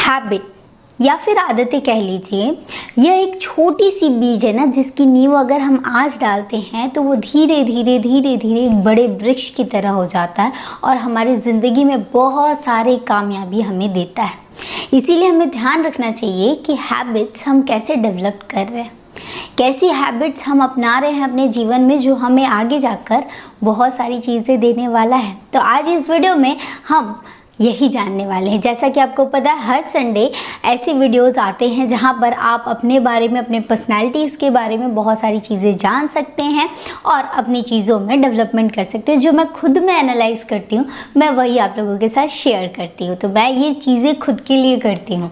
Habit या फिर आदतें कह लीजिए, यह एक छोटी सी बीज है ना, जिसकी नींव अगर हम आज डालते हैं तो वो धीरे धीरे धीरे धीरे एक बड़े वृक्ष की तरह हो जाता है और हमारी ज़िंदगी में बहुत सारी कामयाबी हमें देता है। इसीलिए हमें ध्यान रखना चाहिए कि हैबिट्स हम कैसे डेवलप कर रहे हैं, कैसी हैबिट्स हम अपना रहे हैं अपने जीवन में, जो हमें आगे जाकर बहुत सारी चीज़ें देने वाला है। तो आज इस वीडियो में हम यही जानने वाले हैं। जैसा कि आपको पता है, हर संडे ऐसे वीडियोस आते हैं जहां पर आप अपने बारे में, अपने पर्सनालिटीज़ के बारे में बहुत सारी चीज़ें जान सकते हैं और अपनी चीज़ों में डेवलपमेंट कर सकते हैं। जो मैं खुद में एनालाइज करती हूँ, मैं वही आप लोगों के साथ शेयर करती हूँ। तो मैं ये चीज़ें खुद के लिए करती हूँ।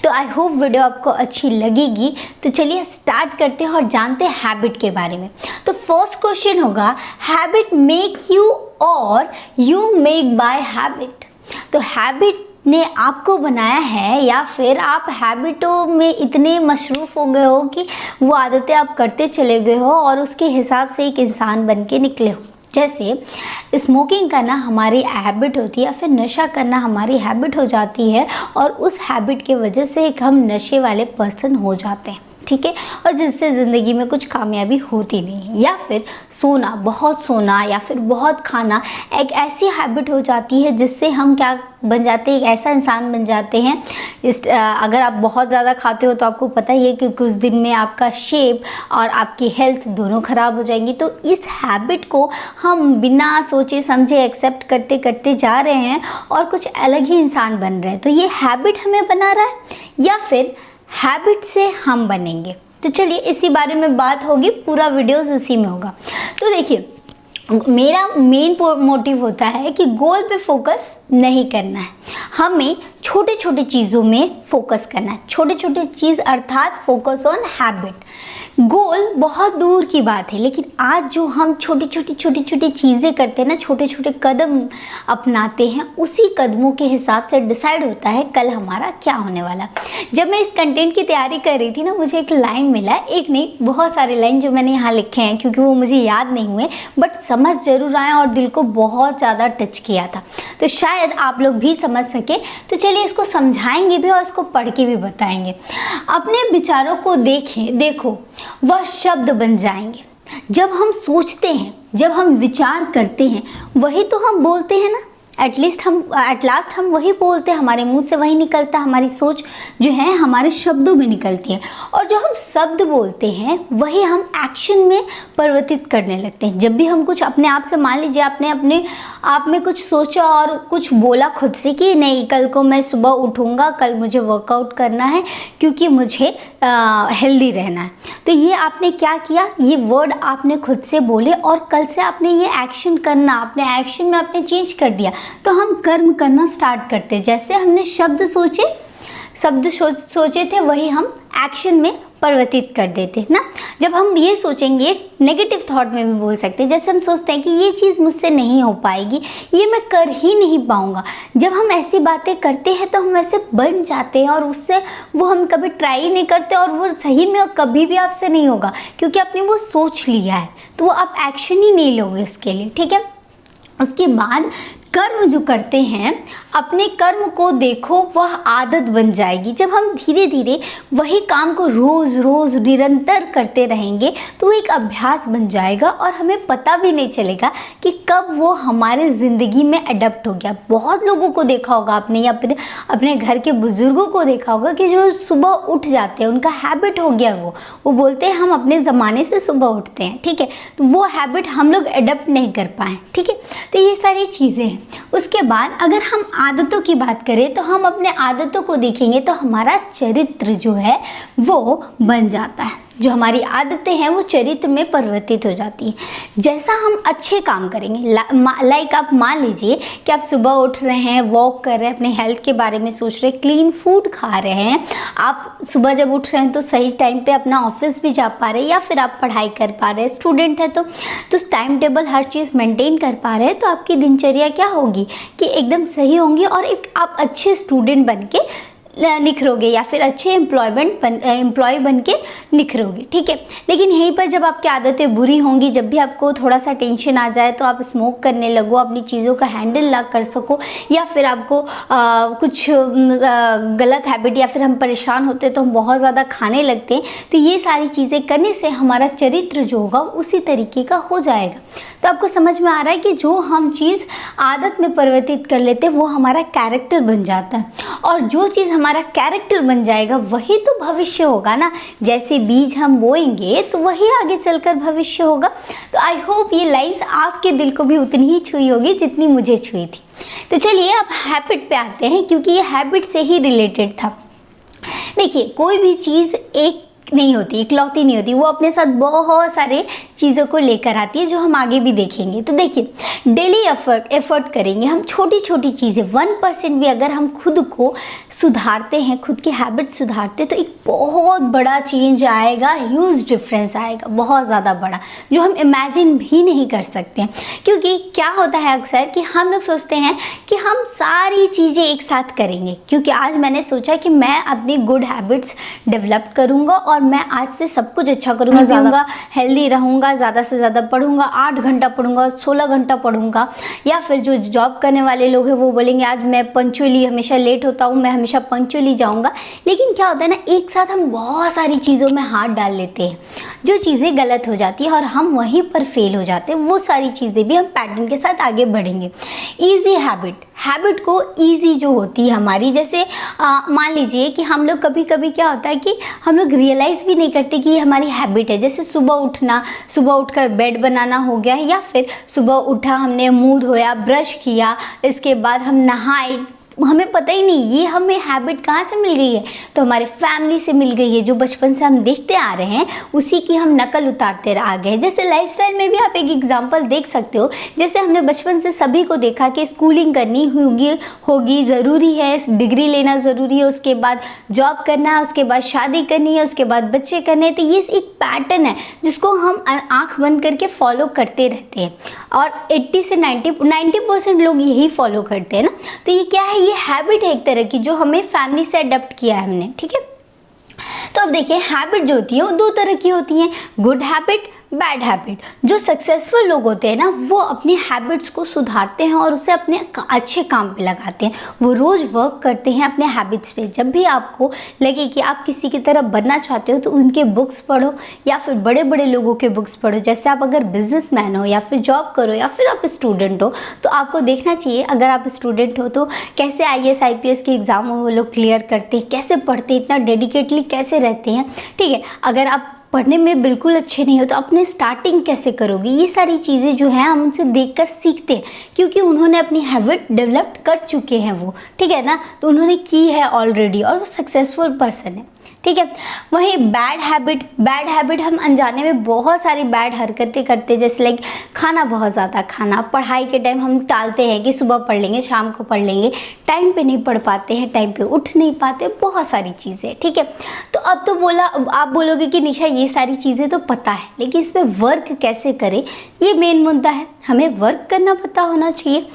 तो आई होप वीडियो आपको अच्छी लगेगी। तो चलिए स्टार्ट करते हैं और जानते हैं हैबिट के बारे में। तो फर्स्ट क्वेश्चन होगा, हैबिट मेक यू और यू मेक बाय हैबिट। तो हैबिट ने आपको बनाया है या फिर आप हैबिटों में इतने मशरूफ़ हो गए हो कि वो आदतें आप करते चले गए हो और उसके हिसाब से एक इंसान बन के निकले हो। जैसे स्मोकिंग करना हमारी हैबिट होती है या फिर नशा करना हमारी हैबिट हो जाती है और उस हैबिट की वजह से एक हम नशे वाले पर्सन हो जाते हैं, ठीक है, और जिससे ज़िंदगी में कुछ कामयाबी होती नहीं। या फिर सोना, बहुत सोना या फिर बहुत खाना एक ऐसी हैबिट हो जाती है जिससे हम क्या बन जाते हैं, एक ऐसा इंसान बन जाते हैं। अगर आप बहुत ज़्यादा खाते हो तो आपको पता ही है कि कुछ दिन में आपका शेप और आपकी हेल्थ दोनों ख़राब हो जाएंगी। तो इस हैबिट को हम बिना सोचे समझे एक्सेप्ट करते करते जा रहे हैं और कुछ अलग ही इंसान बन रहे हैं। तो ये हैबिट हमें बना रहा है या फिर हैबिट से हम बनेंगे? तो चलिए इसी बारे में बात होगी, पूरा वीडियोस उसी में होगा। तो देखिए, मेरा मेन मोटिव होता है कि गोल पे फोकस नहीं करना है, हमें छोटे छोटे चीज़ों में फोकस करना है। छोटे छोटे चीज़ अर्थात फोकस ऑन हैबिट। गोल बहुत दूर की बात है, लेकिन आज जो हम छोटी छोटी चीज़ें करते हैं ना, छोटे छोटे कदम अपनाते हैं, उसी कदमों के हिसाब से डिसाइड होता है कल हमारा क्या होने वाला। जब मैं इस कंटेंट की तैयारी कर रही थी ना, मुझे एक लाइन मिला, एक नहीं बहुत सारे लाइन जो मैंने यहाँ लिखे हैं, क्योंकि वो मुझे याद नहीं हुए बट समझ जरूर आए और दिल को बहुत ज़्यादा टच किया था। तो शायद आप लोग भी समझ सके। तो चलिए इसको समझाएंगे भी और इसको पढ़ के भी बताएंगे। अपने विचारों को देखो, वह शब्द बन जाएंगे। जब हम सोचते हैं, जब हम विचार करते हैं, वही तो हम बोलते हैं ना। एट लास्ट हम वही बोलते हैं, हमारे मुंह से वही निकलता है। हमारी सोच जो है हमारे शब्दों में निकलती है और जो हम शब्द बोलते हैं वही हम एक्शन में परिवर्तित करने लगते हैं। जब भी हम कुछ अपने आप से, मान लीजिए आपने अपने आप में कुछ सोचा और कुछ बोला खुद से कि नहीं, कल को मैं सुबह उठूँगा, कल मुझे वर्कआउट करना है क्योंकि मुझे हेल्दी रहना है। तो ये आपने क्या किया, ये वर्ड आपने खुद से बोले और कल से आपने ये एक्शन करना, अपने एक्शन में आपने चेंज कर दिया। तो हम कर्म करना स्टार्ट करते। जैसे हमने शब्द सोचे थे वही हम एक्शन में परिवर्तित कर देते ना। जब हम ये सोचेंगे, नेगेटिव थॉट में भी बोल सकते हैं। जैसे हम सोचते हैं कि ये चीज़ मुझसे नहीं हो पाएगी, ये मैं कर ही नहीं पाऊँगा। जब हम ऐसी बातें करते हैं तो हम वैसे बन जाते हैं और उससे वो हम कभी ट्राई ही नहीं करते और वो सही में कभी भी आपसे नहीं होगा, क्योंकि आपने वो सोच लिया है। तो वो आप एक्शन ही नहीं लोगे उसके लिए, ठीक है। उसके बाद कर्म जो करते हैं, अपने कर्म को देखो, वह आदत बन जाएगी। जब हम धीरे धीरे वही काम को रोज़ रोज़ निरंतर करते रहेंगे तो वो एक अभ्यास बन जाएगा और हमें पता भी नहीं चलेगा कि कब वो हमारे ज़िंदगी में अडप्ट हो गया। बहुत लोगों को देखा होगा आपने या फिर अपने घर के बुज़ुर्गों को देखा होगा कि जो सुबह उठ जाते हैं, उनका हैबिट हो गया। वो बोलते हैं हम अपने ज़माने से सुबह उठते हैं, ठीक है। तो वो हैबिट हम लोग अडप्ट नहीं कर पाए, ठीक है। तो ये सारी चीज़ें हैं। उसके बाद अगर हम आदतों की बात करें तो हम अपने आदतों को देखेंगे तो हमारा चरित्र जो है वो बन जाता है। जो हमारी आदतें हैं वो चरित्र में परिवर्तित हो जाती हैं। जैसा हम अच्छे काम करेंगे, लाइक आप मान लीजिए कि आप सुबह उठ रहे हैं, वॉक कर रहे हैं, अपने हेल्थ के बारे में सोच रहे हैं, क्लीन फूड खा रहे हैं। आप सुबह जब उठ रहे हैं तो सही टाइम पे अपना ऑफिस भी जा पा रहे हैं या फिर आप पढ़ाई कर पा रहे हैं, स्टूडेंट है तो टाइम टेबल हर चीज़ मेंटेन कर पा रहे हैं, तो आपकी दिनचर्या क्या होगी कि एकदम सही होंगी और एक आप अच्छे स्टूडेंट बन के निखरोगे या फिर अच्छे एम्प्लॉय बन के निखरोगे, ठीक है। लेकिन यहीं पर जब आपकी आदतें बुरी होंगी, जब भी आपको थोड़ा सा टेंशन आ जाए तो आप स्मोक करने लगो, अपनी चीज़ों का हैंडल ना कर सको, या फिर आपको कुछ गलत हैबिट, या फिर हम परेशान होते हैं तो हम बहुत ज़्यादा खाने लगते हैं, तो ये सारी चीज़ें करने से हमारा चरित्र जो होगा उसी तरीके का हो जाएगा। तो आपको समझ में आ रहा है कि जो हम चीज़ आदत में परिवर्तित कर लेते हैं वो हमारा कैरेक्टर बन जाता है, और जो चीज़ हमारा कैरेक्टर बन जाएगा वही तो भविष्य होगा ना। जैसे बीज हम बोएंगे तो वही आगे चलकर भविष्य होगा। तो आई होप ये लाइन्स आपके दिल को भी उतनी ही छुई होगी जितनी मुझे छुई थी। तो चलिए अब हैबिट पे आते हैं, क्योंकि ये हैबिट से ही रिलेटेड था। देखिए, कोई भी चीज़ एक नहीं होती, इकलौती नहीं होती, वो अपने साथ बहुत सारे चीज़ों को लेकर आती है जो हम आगे भी देखेंगे। तो देखिए, डेली एफर्ट करेंगे हम, छोटी छोटी चीज़ें 1% भी अगर हम खुद को सुधारते हैं, खुद की हैबिट सुधारते हैं, तो एक बहुत बड़ा चेंज आएगा, ह्यूज डिफरेंस आएगा, बहुत ज़्यादा बड़ा, जो हम इमेजिन भी नहीं कर सकते हैं। क्योंकि क्या होता है अक्सर कि हम लोग सोचते हैं कि हम सारी चीज़ें एक साथ करेंगे, क्योंकि आज मैंने सोचा कि मैं अपनी गुड हैबिट्स डेवलप करूँगा और मैं आज से सब कुछ अच्छा करूँगा, ज़्यादा हेल्दी रहूँगा, ज़्यादा से ज़्यादा पढ़ूँगा, 8 घंटा पढ़ूँगा, 16 घंटा पढ़ूँगा। या फिर जो जॉब करने वाले लोग हैं वो बोलेंगे आज मैं पंक्चुअली, हमेशा लेट होता हूँ, मैं हमेशा पंक्चुअली जाऊँगा। लेकिन क्या होता है ना, एक साथ हम बहुत सारी चीज़ों में हाथ डाल लेते हैं, जो चीज़ें गलत हो जाती है और हम वहीं पर फेल हो जाते हैं। वो सारी चीज़ें भी हम पैटर्न के साथ आगे बढ़ेंगे। ईजी हैबिट को ईजी जो होती है हमारी, जैसे मान लीजिए कि हम लोग कभी कभी क्या होता है कि हम लोग रियलाइज़ भी नहीं करते कि ये हमारी हैबिट है। जैसे सुबह उठना, सुबह उठकर बेड बनाना हो गया, या फिर सुबह उठा, हमने मुंह धोया, ब्रश किया, इसके बाद हम नहाए, हमें पता ही नहीं ये हमें हैबिट कहाँ से मिल गई है, तो हमारे फैमिली से मिल गई है, जो बचपन से हम देखते आ रहे हैं उसी की हम नकल उतारते आ गए। जैसे लाइफस्टाइल में भी आप एक एग्जांपल देख सकते हो, जैसे हमने बचपन से सभी को देखा कि स्कूलिंग करनी होगी ज़रूरी है, डिग्री लेना ज़रूरी है, उसके बाद जॉब करना है, उसके बाद शादी करनी है, उसके बाद बच्चे करने हैं। तो ये एक पैटर्न है जिसको हम आँख बंद करके फॉलो करते रहते हैं, और 80 से 90% लोग यही फॉलो करते हैं ना। तो ये क्या है, ये हैबिट है एक तरह की, जो हमें फैमिली से अडॉप्ट किया है हमने, ठीक है। तो अब देखिए, हैबिट जो होती है वो 2 तरह की होती हैं, गुड हैबिट, बैड हैबिट। जो सक्सेसफुल लोग होते हैं ना, वो अपनी हैबिट्स को सुधारते हैं और उसे अपने अच्छे काम पे लगाते हैं। वो रोज़ वर्क करते हैं अपने हैबिट्स पे। जब भी आपको लगे कि आप किसी की तरह बनना चाहते हो तो उनके बुक्स पढ़ो, या फिर बड़े बड़े लोगों के बुक्स पढ़ो। जैसे आप अगर बिजनेसमैन हो, या फिर जॉब करो, या फिर आप स्टूडेंट हो, तो आपको देखना चाहिए, अगर आप स्टूडेंट हो तो कैसे IAS IPS के एग्ज़ाम वो लोग क्लियर करते हैं, कैसे पढ़ते हैं, इतना डेडिकेटली कैसे रहते हैं, ठीक है। अगर आप पढ़ने में बिल्कुल अच्छे नहीं हो तो अपने स्टार्टिंग कैसे करोगे, ये सारी चीज़ें जो हैं हम उनसे देखकर सीखते हैं, क्योंकि उन्होंने अपनी हैबिट डेवलप कर चुके हैं वो, ठीक है ना। तो उन्होंने की है ऑलरेडी और वो सक्सेसफुल पर्सन है, ठीक है। वहीं बैड हैबिट हम अनजाने में बहुत सारी बैड हरकतें करते हैं, जैसे लाइक खाना बहुत ज़्यादा खाना, पढ़ाई के टाइम हम टालते हैं कि सुबह पढ़ लेंगे, शाम को पढ़ लेंगे, टाइम पे नहीं पढ़ पाते हैं, टाइम पे उठ नहीं पाते, बहुत सारी चीज़ें, ठीक है। तो अब तो आप बोलोगे कि निशा ये सारी चीज़ें तो पता है, लेकिन इस पर वर्क कैसे करें, ये मेन मुद्दा है। हमें वर्क करना पता होना चाहिए।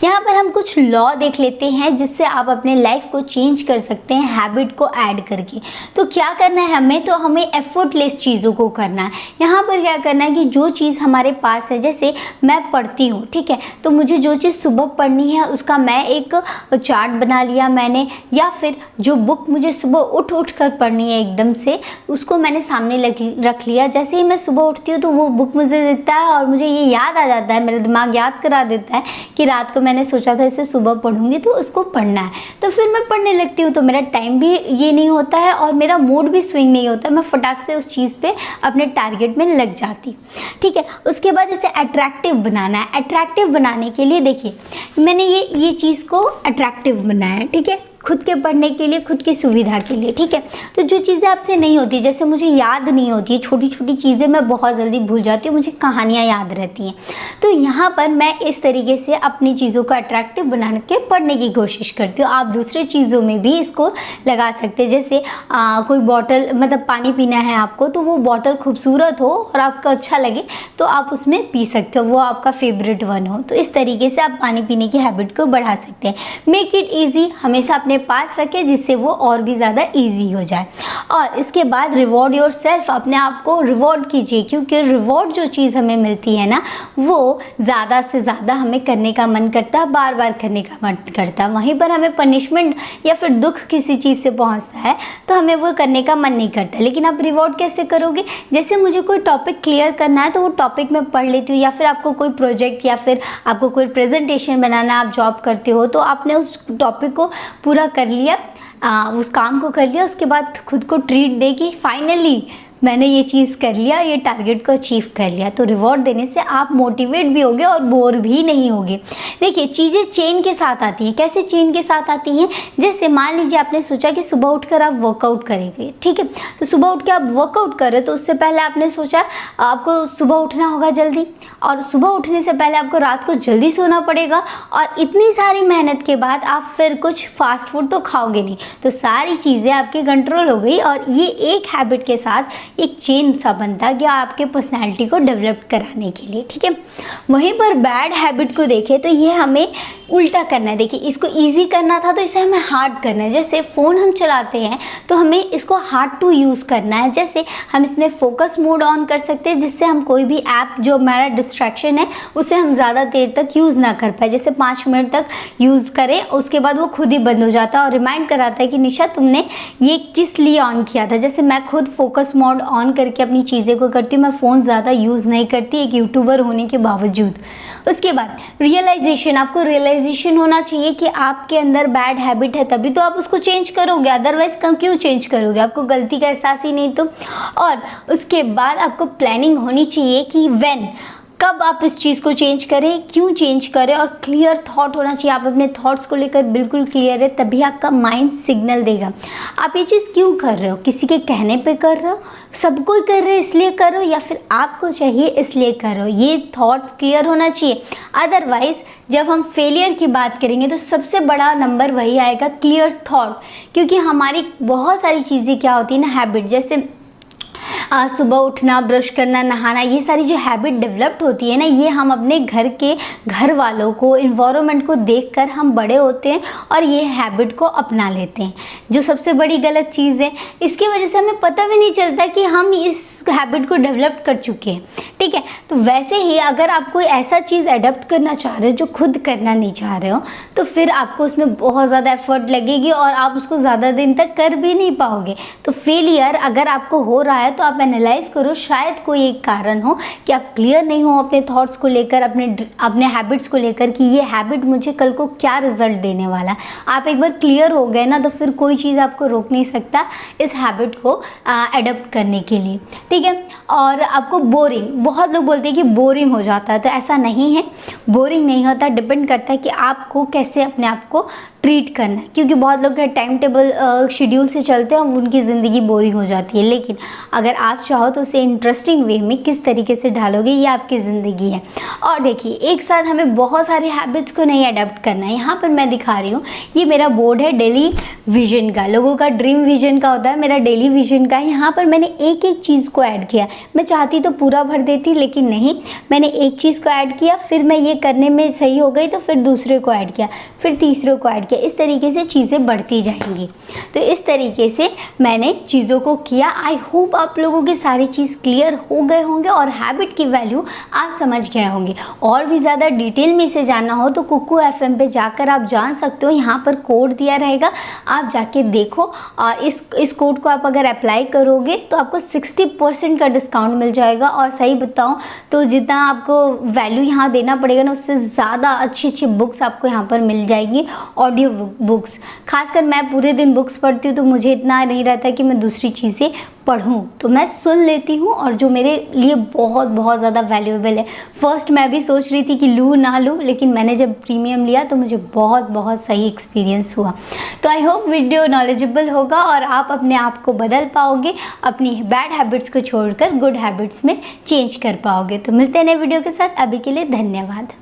यहाँ पर हम कुछ लॉ देख लेते हैं जिससे आप अपने लाइफ को चेंज कर सकते हैं हैबिट को ऐड करके। तो क्या करना है हमें, तो हमें एफर्टलेस चीज़ों को करना है। यहाँ पर क्या करना है कि जो चीज़ हमारे पास है, जैसे मैं पढ़ती हूँ, ठीक है, तो मुझे जो चीज़ सुबह पढ़नी है उसका मैं एक चार्ट बना लिया मैंने, या फिर जो बुक मुझे सुबह उठ कर पढ़नी है एकदम से, उसको मैंने सामने रख लिया। जैसे ही मैं सुबह उठती हूँ तो वो बुक मुझे देता है और मुझे ये याद आ जाता है, मेरा दिमाग याद करा देता है कि रात को मैंने सोचा था इसे सुबह पढ़ूंगी तो उसको पढ़ना है। तो फिर मैं पढ़ने लगती हूँ, तो मेरा टाइम भी ये नहीं होता है और मेरा मूड भी स्विंग नहीं होता, मैं फटाक से उस चीज़ पे अपने टारगेट में लग जाती, ठीक है। उसके बाद इसे अट्रैक्टिव बनाना है। अट्रैक्टिव बनाने के लिए देखिए, मैंने ये चीज़ को अट्रैक्टिव बनाया है, ठीक है, खुद के पढ़ने के लिए, खुद की सुविधा के लिए, ठीक है। तो जो चीज़ें आपसे नहीं होती, जैसे मुझे याद नहीं होती है, छोटी छोटी चीज़ें मैं बहुत जल्दी भूल जाती हूँ, मुझे कहानियाँ याद रहती हैं, तो यहाँ पर मैं इस तरीके से अपनी चीज़ों को अट्रैक्टिव बना के पढ़ने की कोशिश करती हूँ। आप दूसरे चीज़ों में भी इसको लगा सकते हैं, जैसे कोई बॉटल, मतलब पानी पीना है आपको, तो वो बॉटल खूबसूरत हो और आपको अच्छा लगे तो आप उसमें पी सकते हो, वो आपका फेवरेट वन हो। तो इस तरीके से आप पानी पीने की हैबिट को बढ़ा सकते हैं। मेक इट ईजी, हमेशा अपने पास रखें जिससे वो और भी ज़्यादा ईजी हो जाए। और इसके बाद रिवॉर्ड योरसेल्फ, अपने आप को रिवॉर्ड कीजिए, क्योंकि रिवॉर्ड जो चीज़ हमें मिलती है ना वो ज़्यादा से ज़्यादा हमें करने का मन करता है, बार बार करने का मन करता है। वहीं पर हमें पनिशमेंट या फिर दुख किसी चीज़ से पहुंचता है तो हमें वो करने का मन नहीं करता। लेकिन आप रिवॉर्ड कैसे करोगे? जैसे मुझे कोई टॉपिक क्लियर करना है तो वो टॉपिक मैं पढ़ लेती हूँ, या फिर आपको कोई प्रोजेक्ट या फिर आपको कोई प्रेजेंटेशन बनाना, आप जॉब करते हो तो आपने उस टॉपिक को पूरा कर लिया, उस काम को कर लिया, उसके बाद खुद को ट्रीट देगी, फाइनली मैंने ये चीज़ कर लिया, ये टारगेट को अचीव कर लिया। तो रिवॉर्ड देने से आप मोटिवेट भी होगे और बोर भी नहीं होगे। देखिए चीज़ें चेन के साथ आती हैं। कैसे चेन के साथ आती हैं? जैसे मान लीजिए आपने सोचा कि सुबह उठकर आप वर्कआउट करेंगे, ठीक है, तो सुबह उठ के आप वर्कआउट करें तो उससे पहले आपने सोचा आपको सुबह उठना होगा जल्दी, और सुबह उठने से पहले आपको रात को जल्दी सोना पड़ेगा, और इतनी सारी मेहनत के बाद आप फिर कुछ फास्ट फूड तो खाओगे नहीं। तो सारी चीज़ें आपके कंट्रोल हो गई, और ये एक हैबिट के साथ एक चेन सा बनता गया आपके पर्सनैलिटी को डेवलप कराने के लिए, ठीक है। वहीं पर बैड हैबिट को देखें तो ये हमें उल्टा करना है। देखिए इसको इजी करना था तो इसे हमें हार्ड करना है। जैसे फ़ोन हम चलाते हैं तो हमें इसको हार्ड टू यूज़ करना है। जैसे हम इसमें फोकस मोड ऑन कर सकते हैं, जिससे हम कोई भी ऐप जो हमारा डिस्ट्रैक्शन है उसे हम ज़्यादा देर तक यूज़ ना कर पाए। जैसे 5 मिनट तक यूज़ करें, उसके बाद वो खुद ही बंद हो जाता है और रिमाइंड कराता है कि निशा तुमने ये किस लिए ऑन किया था। जैसे मैं खुद फोकस मोड ऑन करके अपनी चीज़ें को करती हूँ, मैं फ़ोन ज़्यादा यूज़ नहीं करती एक यूट्यूबर होने के बावजूद। उसके बाद रियलाइजेशन, आपको रियलाइजेशन होना चाहिए कि आपके अंदर बैड हैबिट है, तभी तो आप उसको चेंज करोगे, अदरवाइज क्यों चेंज करोगे? आपको गलती का एहसास ही नहीं तो। और उसके बाद आपको प्लानिंग होनी चाहिए कि कब आप इस चीज़ को चेंज करें, क्यों चेंज करें, और क्लियर थॉट होना चाहिए। आप अपने थॉट्स को लेकर बिल्कुल क्लियर है, तभी आपका माइंड सिग्नल देगा। आप ये चीज़ क्यों कर रहे हो? किसी के कहने पे कर रहे हो, सब कोई कर रहे हो इसलिए कर रहे हो, या फिर आपको चाहिए इसलिए कर रहे हो? ये थॉट्स क्लियर होना चाहिए। अदरवाइज जब हम फेलियर की बात करेंगे तो सबसे बड़ा नंबर वही आएगा, क्लियर थॉट। क्योंकि हमारी बहुत सारी चीज़ें क्या होती है ना, हैबिट, जैसे सुबह उठना, ब्रश करना, नहाना, ये सारी जो हैबिट डेवलप्ड होती है ना, ये हम अपने घर वालों को, इन्वायरमेंट को देखकर हम बड़े होते हैं और ये हैबिट को अपना लेते हैं, जो सबसे बड़ी गलत चीज़ है। इसकी वजह से हमें पता भी नहीं चलता कि हम इस हैबिट को डेवलप कर चुके हैं, ठीक है। तो वैसे ही अगर आप कोई ऐसा चीज़ अडॉप्ट करना चाह रहे हो जो खुद करना नहीं चाह रहे हो, तो फिर आपको उसमें बहुत ज़्यादा एफर्ट लगेगी और आप उसको ज़्यादा दिन तक कर भी नहीं पाओगे। तो फेलियर अगर आपको हो रहा है तो आप एनालाइज करो, शायद कोई एक कारण हो कि आप क्लियर नहीं हो अपने थॉट्स को लेकर, अपने हैबिट्स को लेकर कि ये हैबिट मुझे कल को क्या रिजल्ट देने वाला है। आप एक बार क्लियर हो गए ना तो फिर कोई चीज़ आपको रोक नहीं सकता इस हैबिट को अडॉप्ट करने के लिए, ठीक है। और आपको बोरिंग, बहुत लोग बोलते हैं कि बोरिंग हो जाता है, तो ऐसा नहीं है, बोरिंग नहीं होता। डिपेंड करता है कि आपको कैसे अपने आप को ट्रीट करना है, क्योंकि बहुत लोग टाइम टेबल शेड्यूल से चलते हैं और उनकी ज़िंदगी बोरिंग हो जाती है। लेकिन अगर आप चाहो तो उसे इंटरेस्टिंग वे में किस तरीके से ढालोगे, ये आपकी ज़िंदगी है। और देखिए एक साथ हमें बहुत सारे हैबिट्स को नहीं अडॉप्ट करना है। यहाँ पर मैं दिखा रही हूँ, ये मेरा बोर्ड है डेली विजन का, लोगों का ड्रीम विजन का होता है, मेरा डेली विजन का है। यहाँ पर मैंने एक एक चीज़ को ऐड किया। मैं चाहती तो पूरा भर देती, लेकिन नहीं, मैंने एक चीज़ को ऐड किया, फिर मैं ये करने में सही हो गई तो फिर दूसरे को ऐड किया, फिर तीसरे को ऐड किया। इस तरीके से चीज़ें बढ़ती जाएंगी। तो इस तरीके से मैंने चीज़ों को किया। आई होप आप लोगों की सारी चीज़ क्लियर हो गए होंगे और हैबिट की वैल्यू आप समझ गए होंगे। और भी ज़्यादा डिटेल में इसे जानना हो तो कुकू FM पे जाकर आप जान सकते हो। यहाँ पर कोड दिया रहेगा, आप जाके देखो। और इस कोड को आप अगर अप्लाई करोगे तो आपको 60% का डिस्काउंट मिल जाएगा। और सही बताऊँ तो जितना आपको वैल्यू यहाँ देना पड़ेगा ना, उससे ज़्यादा अच्छी अच्छी बुक्स आपको यहाँ पर मिल जाएगी, ऑडियो बुक्स। खासकर मैं पूरे दिन बुक्स पढ़ती हूँ तो मुझे इतना नहीं रहता कि मैं दूसरी चीज़ें पढ़ूँ, तो मैं सुन लेती हूँ, और जो मेरे लिए बहुत बहुत ज़्यादा वैल्यूएबल है। फर्स्ट मैं भी सोच रही थी कि लूँ ना लूँ, लेकिन मैंने जब प्रीमियम लिया तो मुझे बहुत बहुत सही एक्सपीरियंस हुआ। तो आई होप वीडियो नॉलेजेबल होगा और आप अपने आप को बदल पाओगे, अपनी बैड हैबिट्स को छोड़कर गुड हैबिट्स में चेंज कर पाओगे। तो मिलते हैं नए वीडियो के साथ, अभी के लिए धन्यवाद।